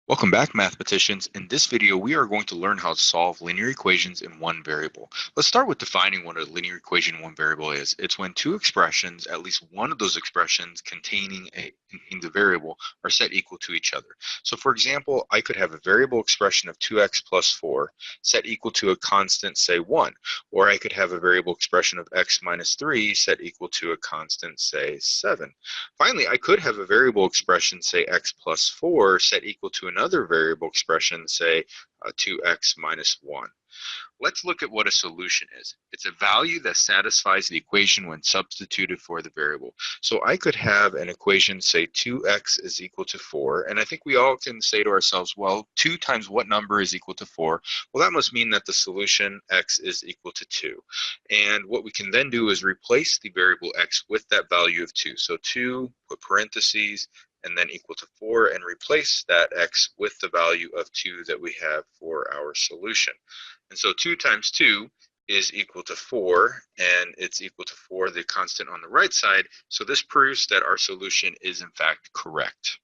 Welcome back, mathematicians. In this video, we are going to learn how to solve linear equations in one variable. Let's start with defining what a linear equation in one variable is. It's when two expressions, at least one of those expressions containing the variable, are set equal to each other. So for example, I could have a variable expression of 2x plus 4 set equal to a constant, say 1, or I could have a variable expression of x minus 3 set equal to a constant, say 7. Finally, I could have a variable expression, say x plus 4, set equal to another variable expression, say 2x minus 1. Let's look at what a solution is. It's a value that satisfies the equation when substituted for the variable. So I could have an equation, say 2x is equal to 4, and I think we all can say to ourselves, well, 2 times what number is equal to 4? Well, that must mean that the solution x is equal to 2. And what we can then do is replace the variable x with that value of 2. So 2, put parentheses, and then equal to 4, and replace that x with the value of 2 that we have for our solution. And so 2 times 2 is equal to 4, and it's equal to 4, the constant on the right side. So this proves that our solution is in fact correct.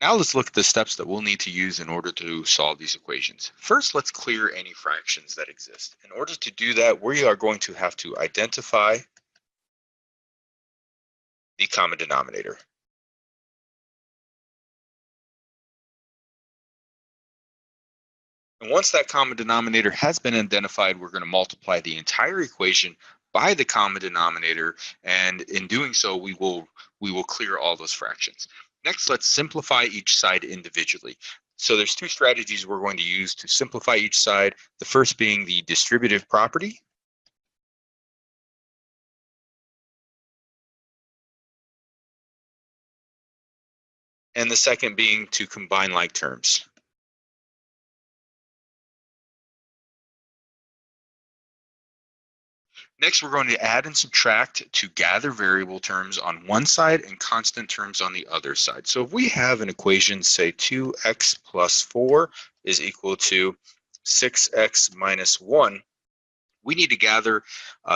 Now let's look at the steps that we'll need to use in order to solve these equations. First, let's clear any fractions that exist. In order to do that, we are going to have to identify the common denominator. And once that common denominator has been identified, we're going to multiply the entire equation by the common denominator, and in doing so, we will clear all those fractions. Next, let's simplify each side individually. So there's two strategies we're going to use to simplify each side. The first being the distributive property, and the second being to combine like terms. Next, we're going to add and subtract to gather variable terms on one side and constant terms on the other side. So if we have an equation, say 2x plus 4 is equal to 6x minus 1, we need to gather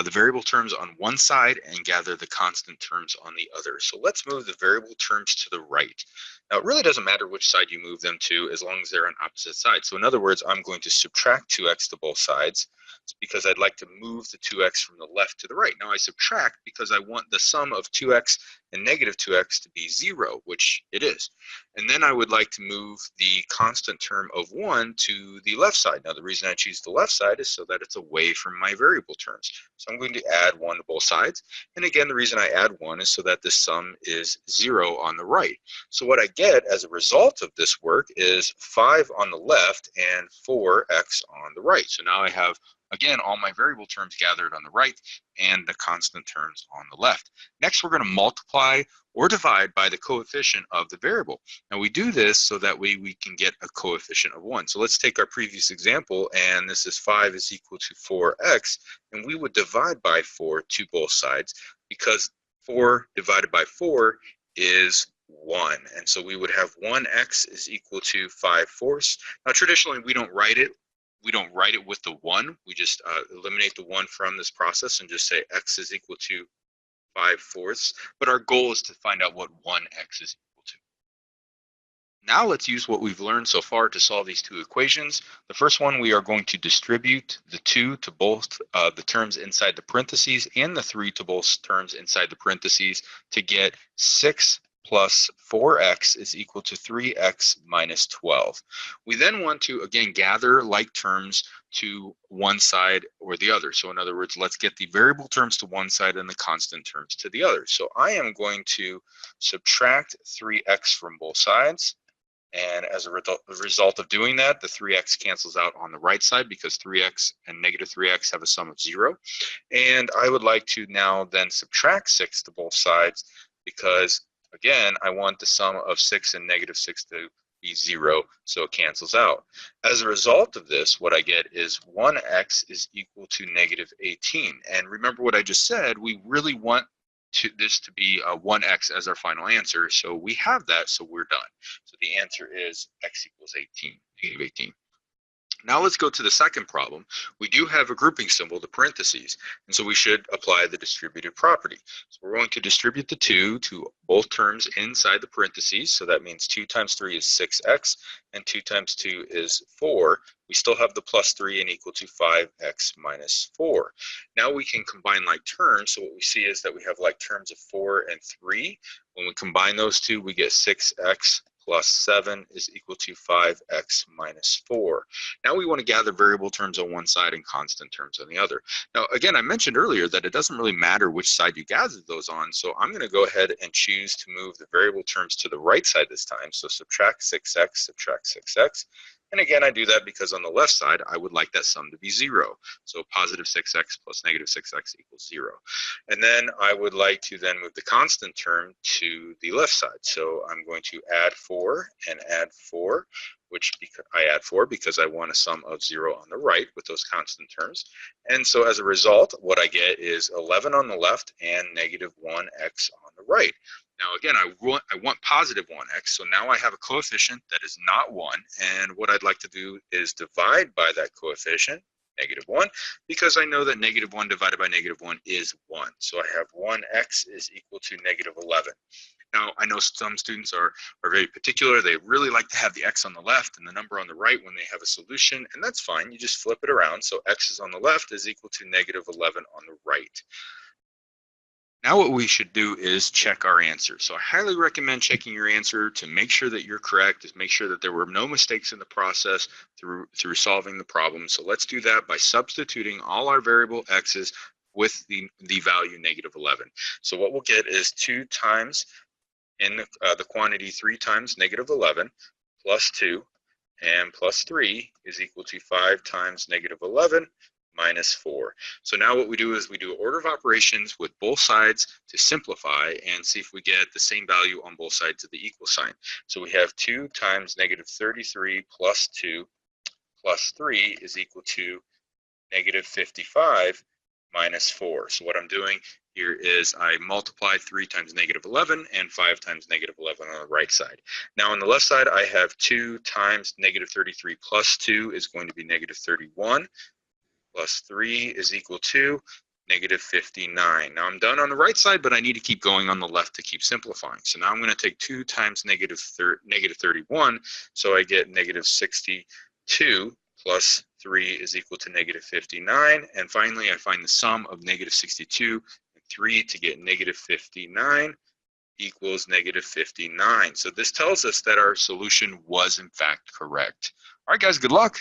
the variable terms on one side and gather the constant terms on the other. So let's move the variable terms to the right. Now, it really doesn't matter which side you move them to as long as they're on opposite sides. So in other words, I'm going to subtract 2x to both sides. It's because I'd like to move the 2x from the left to the right. Now I subtract because I want the sum of 2x and negative 2x to be 0, which it is. And then I would like to move the constant term of 1 to the left side. Now the reason I choose the left side is so that it's away from my variable terms. So I'm going to add 1 to both sides. And again, the reason I add 1 is so that the sum is 0 on the right. So what I get as a result of this work is 5 on the left and 4x on the right. So now I have, again, all my variable terms gathered on the right and the constant terms on the left. Next, we're going to multiply or divide by the coefficient of the variable. Now we do this so that way we can get a coefficient of 1. So let's take our previous example, and this is 5 is equal to 4x, and we would divide by 4 to both sides because 4 divided by 4 is 1. And so we would have 1x is equal to 5/4. Now traditionally we don't write it with the 1. We just eliminate the 1 from this process and just say x is equal to 5/4. But our goal is to find out what 1x is equal to. Now let's use what we've learned so far to solve these two equations. The first one, we are going to distribute the 2 to both the terms inside the parentheses and the 3 to both terms inside the parentheses to get 6 plus 4x is equal to 3x minus 12. We then want to, again, gather like terms to one side or the other. So in other words, let's get the variable terms to one side and the constant terms to the other. So I am going to subtract 3x from both sides. And as a result of doing that, the 3x cancels out on the right side because 3x and negative 3x have a sum of 0. And I would like to now then subtract 6 to both sides because, again, I want the sum of 6 and negative 6 to be 0, so it cancels out. As a result of this, what I get is 1x is equal to negative 18. And remember what I just said, we really want this to be 1x as our final answer. So we have that, so we're done. So the answer is x equals 18, negative 18. Now let's go to the second problem. We do have a grouping symbol, the parentheses, and so we should apply the distributive property. So we're going to distribute the 2 to both terms inside the parentheses, so that means 2 times 3 is 6x, and 2 times 2 is 4. We still have the plus 3 and equal to 5x minus 4. Now we can combine like terms, so what we see is that we have like terms of 4 and 3. When we combine those two, we get 6x plus 7 is equal to 5x minus 4. Now we want to gather variable terms on one side and constant terms on the other. Now, again, I mentioned earlier that it doesn't really matter which side you gather those on, so I'm going to go ahead and choose to move the variable terms to the right side this time. So subtract 6x, subtract 6x. And again, I do that because on the left side, I would like that sum to be 0. So positive 6x plus negative 6x equals 0. And then I would like to then move the constant term to the left side. So I'm going to add 4 and add 4, which I add 4 because I want a sum of 0 on the right with those constant terms. And so as a result, what I get is 11 on the left and negative 1x on the right. Now again, I want positive 1x, so now I have a coefficient that is not 1, and what I'd like to do is divide by that coefficient, negative 1, because I know that negative 1 divided by negative 1 is 1. So I have 1x is equal to negative 11. Now, I know some students are very particular. They really like to have the x on the left and the number on the right when they have a solution, and that's fine. You just flip it around. So x is on the left is equal to negative 11 on the right. Now what we should do is check our answer. So I highly recommend checking your answer to make sure that you're correct, to make sure that there were no mistakes in the process through solving the problem. So let's do that by substituting all our variable x's with the value negative 11. So what we'll get is 2 times in the quantity 3 times negative 11 plus 2 and plus 3 is equal to 5 times negative 11 minus 4. So now what we do is we do order of operations with both sides to simplify and see if we get the same value on both sides of the equal sign. So we have 2 times negative 33 plus 2 plus 3 is equal to negative 55 minus 4. So what I'm doing here is I multiply 3 times negative 11 and 5 times negative 11 on the right side. Now on the left side, I have 2 times negative 33 plus 2 is going to be negative 31. Plus 3 is equal to negative 59. Now I'm done on the right side, but I need to keep going on the left to keep simplifying. So now I'm going to take 2 times negative 31, so I get negative 62 plus 3 is equal to negative 59. And finally, I find the sum of negative 62 and 3 to get negative 59 equals negative 59. So this tells us that our solution was in fact correct. All right, guys, good luck.